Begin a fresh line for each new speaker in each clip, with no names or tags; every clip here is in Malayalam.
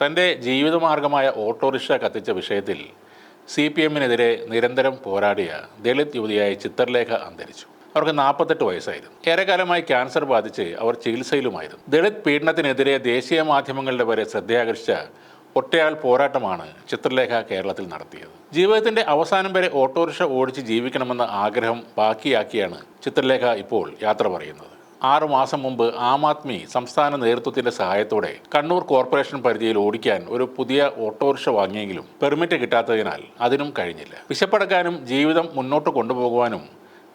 തൻ്റെ ജീവിതമാർഗമായ ഓട്ടോറിക്ഷ കത്തിച്ച വിഷയത്തിൽ CPM-നെതിരെ നിരന്തരം പോരാടിയ ദളിത് യുവതിയായ ചിത്രലേഖ അന്തരിച്ചു. അവർക്ക് 48 വയസ്സായിരുന്നു. ഏറെക്കാലമായി ക്യാൻസർ ബാധിച്ച് അവർ ചികിത്സയിലുമായിരുന്നു. ദളിത് പീഡനത്തിനെതിരെ ദേശീയ മാധ്യമങ്ങളുടെ വരെ ശ്രദ്ധയാകർഷിച്ച ഒറ്റയാൾ പോരാട്ടമാണ് ചിത്രലേഖ കേരളത്തിൽ നടത്തിയത്. ജീവിതത്തിൻ്റെ അവസാനം വരെ ഓട്ടോറിക്ഷ ഓടിച്ച് ജീവിക്കണമെന്ന ആഗ്രഹം ബാക്കിയാക്കിയാണ് ചിത്രലേഖ ഇപ്പോൾ യാത്ര പറയുന്നത്. 6 മാസം മുമ്പ് ആം ആദ്മി സംസ്ഥാന നേതൃത്വത്തിന്റെ സഹായത്തോടെ കണ്ണൂർ കോർപ്പറേഷൻ പരിധിയിൽ ഓടിക്കാൻ ഒരു പുതിയ ഓട്ടോറിക്ഷ വാങ്ങിയെങ്കിലും പെർമിറ്റ് കിട്ടാത്തതിനാൽ അതിനും കഴിഞ്ഞില്ല. വിശപ്പടക്കാനും ജീവിതം മുന്നോട്ട് കൊണ്ടുപോകുവാനും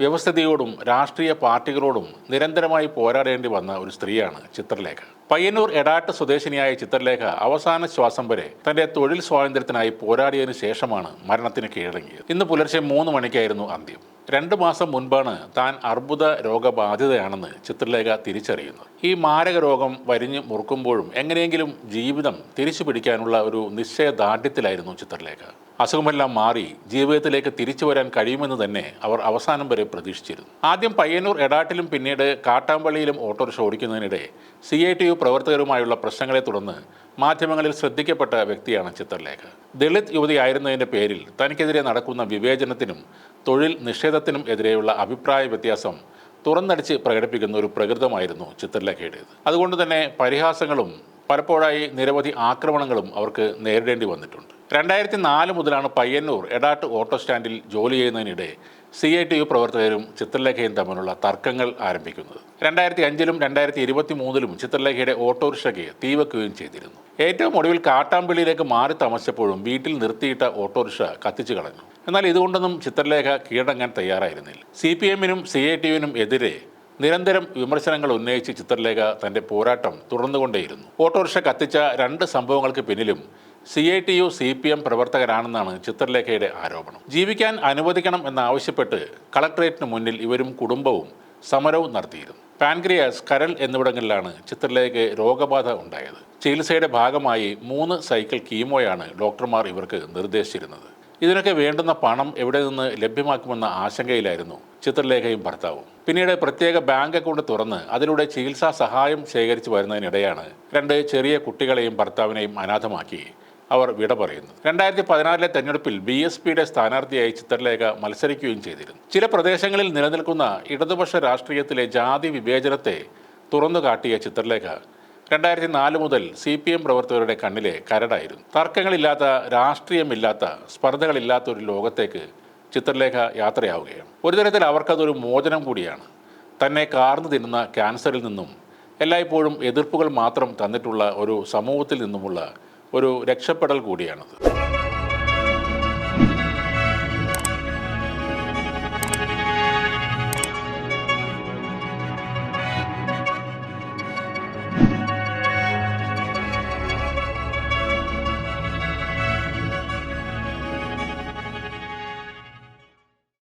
വ്യവസ്ഥിതിയോടും രാഷ്ട്രീയ പാർട്ടികളോടും നിരന്തരമായി പോരാടേണ്ടി വന്ന ഒരു സ്ത്രീയാണ് ചിത്രലേഖ. പയ്യന്നൂർ എടാട്ട് സ്വദേശിനിയായ ചിത്രലേഖ അവസാന ശ്വാസം വരെ തന്റെ തൊഴിൽ സ്വാതന്ത്ര്യത്തിനായി പോരാടിയതിനു ശേഷമാണ് മരണത്തിന് കീഴടങ്ങിയത്. ഇന്ന് പുലർച്ചെ 3 മണിക്കായിരുന്നു അന്ത്യം. 2 മാസം മുൻപാണ് താൻ അർബുദ രോഗബാധിതയാണെന്ന് ചിത്രലേഖ തിരിച്ചറിയുന്നത്. ഈ മാരക രോഗം വരിഞ്ഞു മുറുക്കുമ്പോഴും എങ്ങനെയെങ്കിലും ജീവിതം തിരിച്ചു പിടിക്കാനുള്ള ഒരു നിശ്ചയദാർഢ്യത്തിലായിരുന്നു ചിത്രലേഖ. അസുഖമെല്ലാം മാറി ജീവിതത്തിലേക്ക് തിരിച്ചു വരാൻ കഴിയുമെന്ന് തന്നെ അവർ അവസാനം വരെ പ്രതീക്ഷിച്ചിരുന്നു. ആദ്യം പയ്യന്നൂർ എടാട്ടിലും പിന്നീട് കാട്ടാമ്പള്ളിയിലും ഓട്ടോറിക്ഷ ഓടിക്കുന്നതിനിടെ CITU പ്രവർത്തകരുമായുള്ള പ്രശ്നങ്ങളെ തുടർന്ന് മാധ്യമങ്ങളിൽ ശ്രദ്ധിക്കപ്പെട്ട വ്യക്തിയാണ് ചിത്രലേഖ. ദളിത് യുവതിയായിരുന്നതിൻ്റെ പേരിൽ തനിക്കെതിരെ നടക്കുന്ന വിവേചനത്തിനും തൊഴിൽ നിഷേധത്തിനും എതിരെയുള്ള അഭിപ്രായ വ്യത്യാസം തുറന്നടിച്ച് പ്രകടിപ്പിക്കുന്ന ഒരു പ്രകൃതമായിരുന്നു ചിത്രലേഖയുടേത്. അതുകൊണ്ട് തന്നെ പരിഹാസങ്ങളും പലപ്പോഴായി നിരവധി ആക്രമണങ്ങളും അവർക്ക് നേരിടേണ്ടി വന്നിട്ടുണ്ട്. 2004 മുതലാണ് പയ്യന്നൂർ എടാട്ട് ഓട്ടോ സ്റ്റാൻഡിൽ ജോലി ചെയ്യുന്നതിനിടെ CITU പ്രവർത്തകരും ചിത്രലേഖയും തമ്മിലുള്ള തർക്കങ്ങൾ ആരംഭിക്കുന്നത്. 2005-ലും 2023-ലും ചിത്രലേഖയുടെ ഓട്ടോറിക്ഷയ്ക്ക് തീവെക്കുകയും ചെയ്തിരുന്നു. ഏറ്റവും ഒടുവിൽ കാട്ടാമ്പള്ളിയിലേക്ക് മാറി താമസിച്ചപ്പോഴും വീട്ടിൽ നിർത്തിയിട്ട ഓട്ടോറിക്ഷ കത്തിച്ചു കളഞ്ഞു. എന്നാൽ ഇതുകൊണ്ടൊന്നും ചിത്രലേഖ കീഴടങ്ങാൻ തയ്യാറായിരുന്നില്ല. CPM-നും CITU-നും എതിരെ നിരന്തരം വിമർശനങ്ങൾ ഉന്നയിച്ച് ചിത്രലേഖ തൻ്റെ പോരാട്ടം തുടർന്നുകൊണ്ടേയിരുന്നു. ഓട്ടോറിക്ഷ കത്തിച്ച 2 സംഭവങ്ങൾക്ക് പിന്നിലും CITU CPM പ്രവർത്തകരാണെന്നാണ് ചിത്രലേഖയുടെ ആരോപണം. ജീവിക്കാൻ അനുവദിക്കണം എന്നാവശ്യപ്പെട്ട് കളക്ടറേറ്റിന് മുന്നിൽ ഇവരും കുടുംബവും സമരവും നടത്തിയിരുന്നു. പാൻക്രിയാസ്, കരൾ എന്നിവിടങ്ങളിലാണ് ചിത്രലേഖയ്ക്ക് രോഗബാധ ഉണ്ടായത്. ചികിത്സയുടെ ഭാഗമായി 3 സൈക്കിൾ കീമോയാണ് ഡോക്ടർമാർ ഇവർക്ക് നിർദ്ദേശിച്ചിരുന്നത്. ഇതിനൊക്കെ വേണ്ടുന്ന പണം എവിടെ നിന്ന് ലഭ്യമാക്കുമെന്ന ആശങ്കയിലായിരുന്നു ചിത്രലേഖയും ഭർത്താവും. പിന്നീട് പ്രത്യേക ബാങ്ക് അക്കൗണ്ട് തുറന്ന് അതിലൂടെ ചികിത്സാ സഹായം ശേഖരിച്ചു വരുന്നതിനിടെയാണ് 2 ചെറിയ കുട്ടികളെയും ഭർത്താവിനെയും അനാഥമാക്കി അവർ വിട പറയുന്നത്. 2016-ലെ തെരഞ്ഞെടുപ്പിൽ BSPയുടെ സ്ഥാനാർത്ഥിയായി ചിത്രലേഖ മത്സരിക്കുകയും ചെയ്തിരുന്നു. ചില പ്രദേശങ്ങളിൽ നിലനിൽക്കുന്ന ഇടതുപക്ഷ രാഷ്ട്രീയത്തിലെ ജാതി വിവേചനത്തെ തുറന്നു കാട്ടിയ ചിത്രലേഖ 2004 മുതൽ CPM പ്രവർത്തകരുടെ കണ്ണിലെ കരടായിരുന്നു. തർക്കങ്ങളില്ലാത്ത, രാഷ്ട്രീയമില്ലാത്ത, സ്പർദ്ധകളില്ലാത്ത ഒരു ലോകത്തേക്ക് ചിത്രലേഖ യാത്രയാവുകയാണ്. ഒരു തരത്തിൽ അവർക്കതൊരു മോചനം കൂടിയാണ്. തന്നെ കാർന്നു തിന്നുന്ന ക്യാൻസറിൽ നിന്നും എല്ലായ്പ്പോഴും എതിർപ്പുകൾ മാത്രം തന്നിട്ടുള്ള ഒരു സമൂഹത്തിൽ നിന്നുമുള്ള ഒരു രക്ഷപ്പെടൽ കൂടിയാണത്.